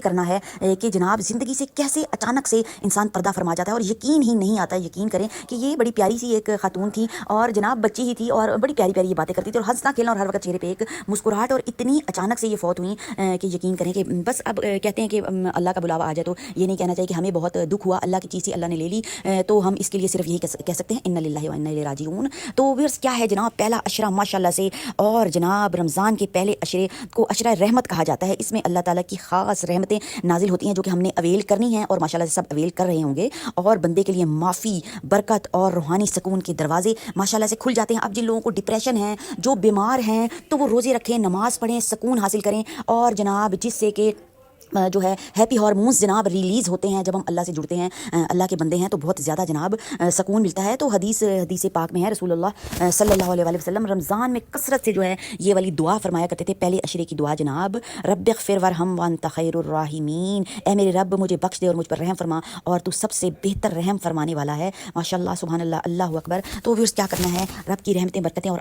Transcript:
کرنا ہے کہ جناب زندگی سے کیسے اچانک سے انسان پردہ فرما جاتا ہے اور یقین ہی نہیں آتا ہے. یقین کریں کہ یہ بڑی پیاری سی ایک خاتون تھی اور جناب بچی ہی تھی اور بڑی پیاری پیاری یہ باتیں کرتی تھی اور ہنسنا کھیلنا اور ہر وقت چہرے پہ ایک مسکراہٹ, اور اتنی اچانک سے یہ فوت ہوئی کہ یقین کریں کہ بس اب کہتے ہیں کہ اللہ کا بلاوا آ جائے تو یہ نہیں کہنا چاہیے کہ ہمیں بہت دکھ ہوا, اللہ کی چیز ہی اللہ نے لے لی, تو ہم اس کے لیے صرف یہی کہہ سکتے ہیں انا للہ و انا الیہ راجعون. تو ورس کیا ہے جناب, پہلا عشرہ ماشاءاللہ سے, اور جناب رمضان کے پہلے عشرے کو عشرہ رحمت کہا جاتا ہے. اس میں اللہ تعالیٰ کی خاص رحمتیں نازل ہوتی ہیں جو کہ ہم نے اویل کرنی ہیں, اور ماشاءاللہ سے سب اویل کر رہے ہوں گے, اور بندے کے لیے معافی, برکت اور روحانی سکون کے دروازے ماشاءاللہ سے کھل جاتے ہیں. اب جن لوگوں کو ڈپریشن ہے, جو بیمار ہیں, تو وہ روزے رکھیں, نماز پڑھیں, سکون حاصل کریں, اور جناب جس سے کہ جو ہے ہیپی ہارمونز جناب ریلیز ہوتے ہیں. جب ہم اللہ سے جڑتے ہیں, اللہ کے بندے ہیں, تو بہت زیادہ جناب سکون ملتا ہے. تو حدیث پاک میں ہے, رسول اللہ صلی اللہ علیہ وآلہ وسلم رمضان میں کثرت سے جو ہے یہ والی دعا فرمایا کرتے تھے, پہلے عشرے کی دعا جناب, رب اغفر ورحم وانت خیر الراحمین, اے میرے رب مجھے بخش دے اور مجھ پر رحم فرما, اور تو سب سے بہتر رحم فرمانے والا ہے. ماشاءاللہ, سبحان اللہ, اللہ اکبر. تو پھر کیا کرنا ہے, رب کی رحمتیں, برکتیں اور